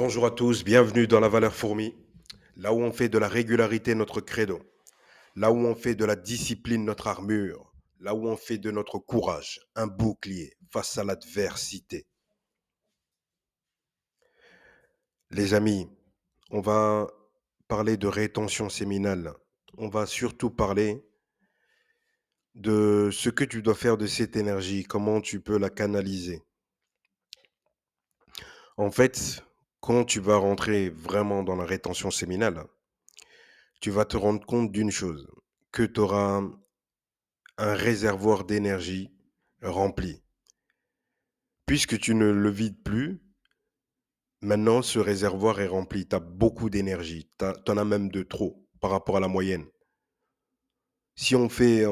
Bonjour à tous, bienvenue dans la valeur fourmi, là où on fait de la régularité notre credo, là où on fait de la discipline notre armure, là où on fait de notre courage un bouclier face à l'adversité. Les amis, on va parler de rétention séminale. On va surtout parler de ce que tu dois faire de cette énergie, comment tu peux la canaliser. En fait, quand tu vas rentrer vraiment dans la rétention séminale, tu vas te rendre compte d'une chose, que tu auras un réservoir d'énergie rempli. Puisque tu ne le vides plus, maintenant ce réservoir est rempli. Tu as beaucoup d'énergie. Tu en as même de trop par rapport à la moyenne. Si on fait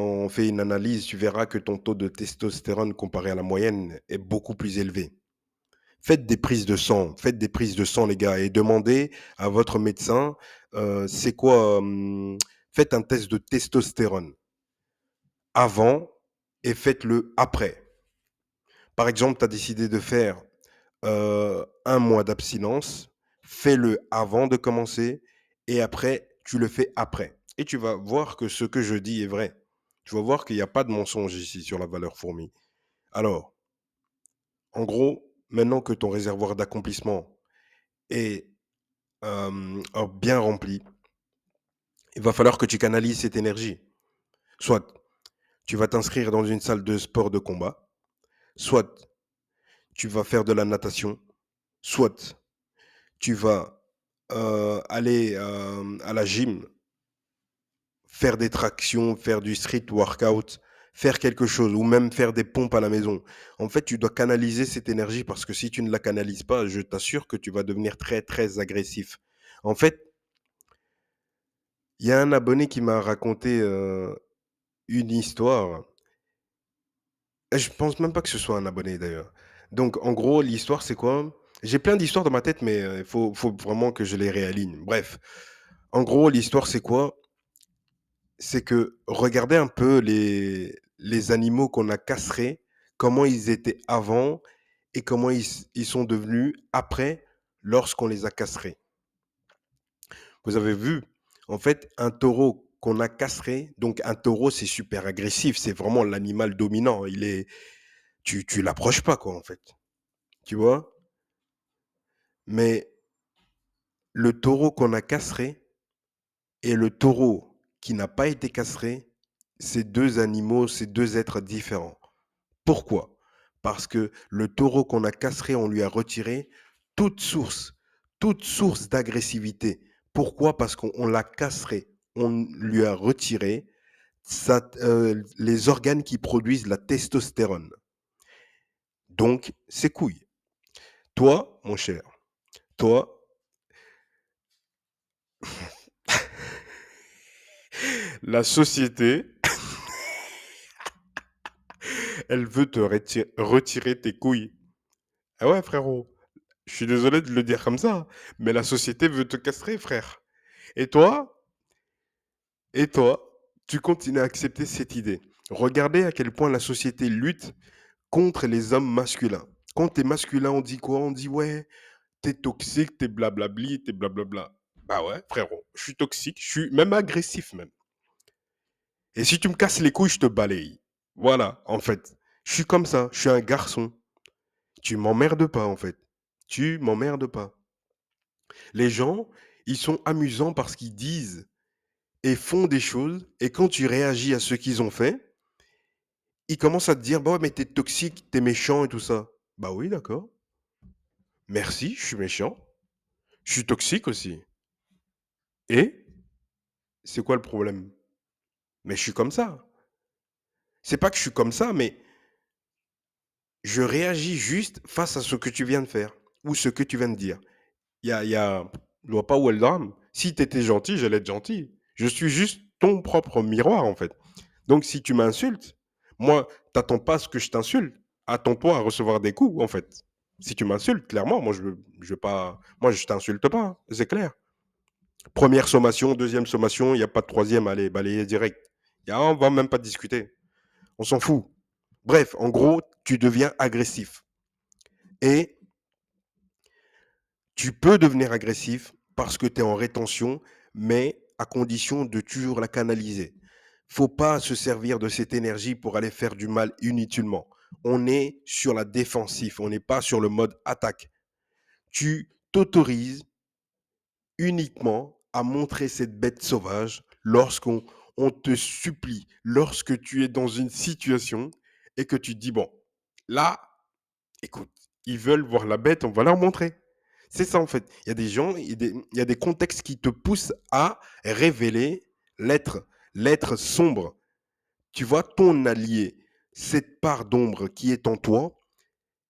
une analyse, tu verras que ton taux de testostérone comparé à la moyenne est beaucoup plus élevé. Faites des prises de sang les gars et demandez à votre médecin, c'est quoi, faites un test de testostérone avant et faites-le après. Par exemple, tu as décidé de faire 1 mois d'abstinence, fais-le avant de commencer et après, tu le fais après. Et tu vas voir que ce que je dis est vrai. Tu vas voir qu'il y a pas de mensonge ici sur la valeur fourmi. Alors, en gros, maintenant que ton réservoir d'accomplissement est, bien rempli, il va falloir que tu canalises cette énergie. Soit tu vas t'inscrire dans une salle de sport de combat, soit tu vas faire de la natation, soit tu vas, aller, à la gym, faire des tractions, faire du street workout, faire quelque chose ou même faire des pompes à la maison. En fait, tu dois canaliser cette énergie parce que si tu ne la canalises pas, je t'assure que tu vas devenir très, très agressif. En fait, il y a un abonné qui m'a raconté, une histoire et je pense même pas que ce soit un abonné d'ailleurs. Donc en gros, l'histoire c'est quoi? J'ai plein d'histoires dans ma tête mais, il faut vraiment que je les réaligne. Bref, en gros, l'histoire c'est quoi? C'est que regardez un peu les animaux qu'on a castrés, comment ils étaient avant et comment ils sont devenus après lorsqu'on les a castrés. Vous avez vu, en fait, un taureau qu'on a castré, donc un taureau, c'est super agressif, c'est vraiment l'animal dominant. Tu l'approches pas, quoi, en fait. Tu vois? Mais le taureau qu'on a castré et le taureau qui n'a pas été castré, c'est 2 animaux, c'est 2 êtres différents. Pourquoi? Parce que le taureau qu'on a castré, on lui a retiré toute source, toute source d'agressivité. Pourquoi? Parce qu'on l'a castré. On lui a retiré les organes qui produisent la testostérone. Donc, ses couilles. Toi, mon cher, toi, la société, elle veut te retirer tes couilles. Ah ouais, frérot, je suis désolé de le dire comme ça, mais la société veut te castrer, frère. Et toi, Et toi, tu continues à accepter cette idée. Regardez à quel point la société lutte contre les hommes masculins. Quand t'es masculin, on dit quoi? On dit ouais, t'es toxique, t'es blablabli, t'es blablabla. Bah ouais, frérot, je suis toxique, je suis même agressif même. Et si tu me casses les couilles, je te balaye. Voilà, en fait. Je suis comme ça, je suis un garçon. Tu m'emmerdes pas, en fait. Tu m'emmerdes pas. Les gens, ils sont amusants parce qu'ils disent et font des choses, et quand tu réagis à ce qu'ils ont fait, il commence à te dire: «Bah, ouais, mais t'es toxique, t'es méchant et tout ça». Bah oui, d'accord. Merci, je suis méchant. Je suis toxique aussi. Et? C'est quoi le problème? Mais je suis comme ça. C'est pas que je suis comme ça, mais je réagis juste face à ce que tu viens de faire ou ce que tu viens de dire. Il y a je vois pas où est le drame. Si tu étais gentil, j'allais être gentil. Je suis juste ton propre miroir, en fait. Donc si tu m'insultes, moi, t'attends pas à ce que je t'insulte. Attends-toi à recevoir des coups, en fait. Si tu m'insultes, clairement, moi, je veux pas. Moi, je t'insulte pas, hein, c'est clair. Première sommation, deuxième sommation, il n'y a pas de troisième, allez, balayer direct. On va même pas discuter. On s'en fout. Bref, en gros, tu deviens agressif. Et Tu peux devenir agressif parce que tu es en rétention, mais à condition de toujours la canaliser. Faut pas se servir de cette énergie pour aller faire du mal inutilement. On est sur la défensive, on n'est pas sur le mode attaque. Tu t'autorises uniquement à montrer cette bête sauvage lorsqu'on te supplie, lorsque tu es dans une situation et que tu te dis, bon, là, écoute, ils veulent voir la bête, on va leur montrer. C'est ça en fait. Il y a des gens, il y a des contextes qui te poussent à révéler l'être, l'être sombre. Tu vois, ton allié, cette part d'ombre qui est en toi,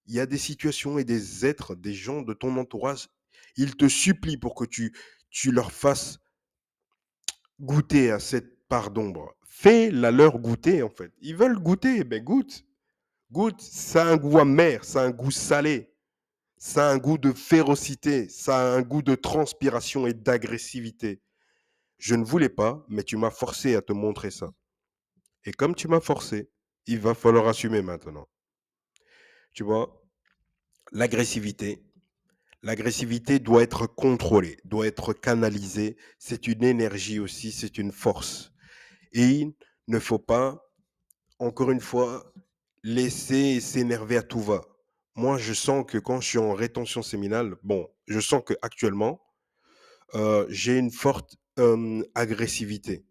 il y a des situations et des êtres, des gens de ton entourage, ils te supplient pour que tu leur fasses goûter à cette part d'ombre. Fais-la leur goûter en fait. Ils veulent goûter, ben goûte. Goûte, ça a un goût amer, ça a un goût salé. Ça a un goût de férocité, ça a un goût de transpiration et d'agressivité. Je ne voulais pas, mais tu m'as forcé à te montrer ça. Et comme tu m'as forcé, il va falloir assumer maintenant. Tu vois, l'agressivité, l'agressivité doit être contrôlée, doit être canalisée. C'est une énergie aussi, c'est une force. Et il ne faut pas, encore une fois, laisser s'énerver à tout va. Moi, je sens que quand je suis en rétention séminale, bon, je sens que actuellement, j'ai une forte agressivité,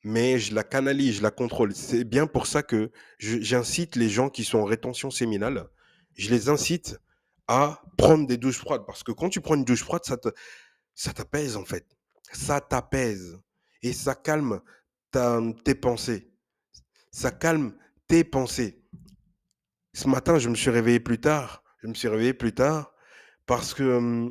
mais je la canalise, je la contrôle. C'est bien pour ça que j'incite les gens qui sont en rétention séminale, je les incite à prendre des douches froides, parce que quand tu prends une douche froide, ça t'apaise en fait. Ça t'apaise et ça calme tes pensées. Ça calme tes pensées. Ce matin, je me suis réveillé plus tard. Je me suis réveillé plus tard parce que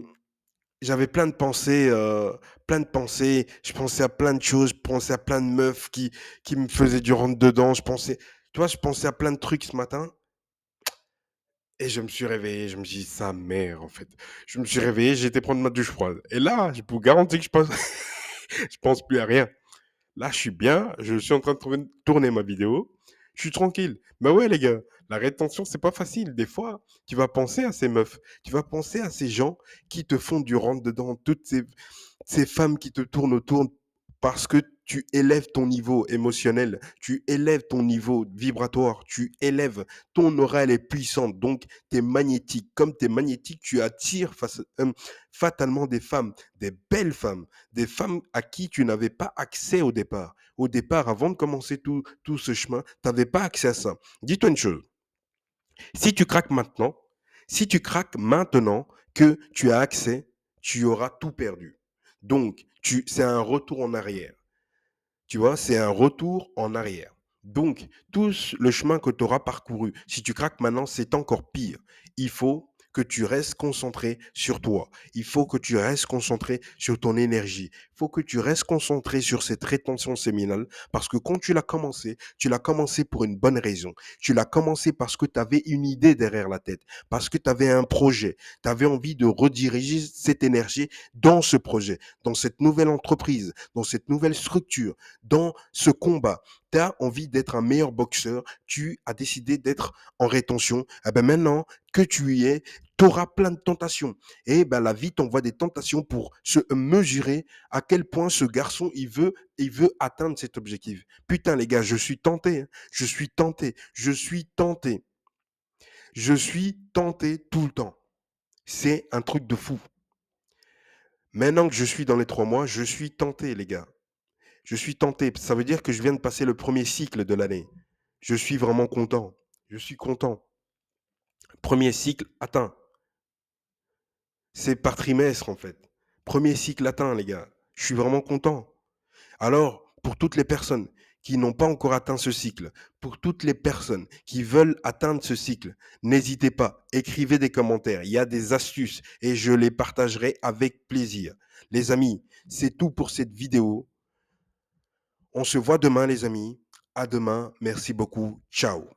j'avais plein de pensées. Je pensais à plein de choses. Je pensais à plein de meufs qui me faisaient du rentre dedans. Tu vois, je pensais à plein de trucs ce matin. Et je me suis réveillé. Je me suis dit, sa mère, en fait. Je me suis réveillé, j'ai été prendre ma douche froide. Et là, je vous garantis que je pense plus à rien. Là, je suis bien, je suis en train de tourner ma vidéo, je suis tranquille. Mais ouais, les gars, la rétention, c'est pas facile. Des fois, tu vas penser à ces meufs, tu vas penser à ces gens qui te font du rentre dedans, toutes ces femmes qui te tournent autour parce que tu élèves ton niveau émotionnel, tu élèves ton niveau vibratoire, tu élèves ton aura, elle est puissante, donc tu es magnétique. Comme tu es magnétique, tu attires fatalement des belles femmes, des femmes à qui tu n'avais pas accès au départ. Au départ, avant de commencer tout ce chemin, tu n'avais pas accès à ça. Dis-toi une chose, si tu craques maintenant, si tu craques maintenant que tu as accès, tu auras tout perdu. Donc, c'est un retour en arrière. Tu vois, c'est un retour en arrière. Donc, le chemin que tu auras parcouru, si tu craques maintenant, c'est encore pire. Il faut que tu restes concentré sur toi. Il faut que tu restes concentré sur ton énergie. Il faut que tu restes concentré sur cette rétention séminale parce que quand tu l'as commencé pour une bonne raison. Tu l'as commencé parce que tu avais une idée derrière la tête, parce que tu avais un projet. Tu avais envie de rediriger cette énergie dans ce projet, dans cette nouvelle entreprise, dans cette nouvelle structure, dans ce combat. Tu as envie d'être un meilleur boxeur, tu as décidé d'être en rétention. Eh ben maintenant que tu y es, tu auras plein de tentations. Et ben la vie t'envoie des tentations pour se mesurer à quel point ce garçon il veut atteindre cet objectif. Putain les gars, je suis tenté, hein. Je suis tenté, je suis tenté. Je suis tenté tout le temps. C'est un truc de fou. Maintenant que je suis dans les 3 mois, je suis tenté les gars. Je suis tenté. Ça veut dire que je viens de passer le premier cycle de l'année. Je suis vraiment content. Je suis content. Premier cycle atteint. C'est par trimestre en fait. Premier cycle atteint, les gars. Je suis vraiment content. Alors, pour toutes les personnes qui n'ont pas encore atteint ce cycle, pour toutes les personnes qui veulent atteindre ce cycle, n'hésitez pas, écrivez des commentaires. Il y a des astuces et je les partagerai avec plaisir. Les amis, c'est tout pour cette vidéo. On se voit demain, les amis. À demain. Merci beaucoup. Ciao.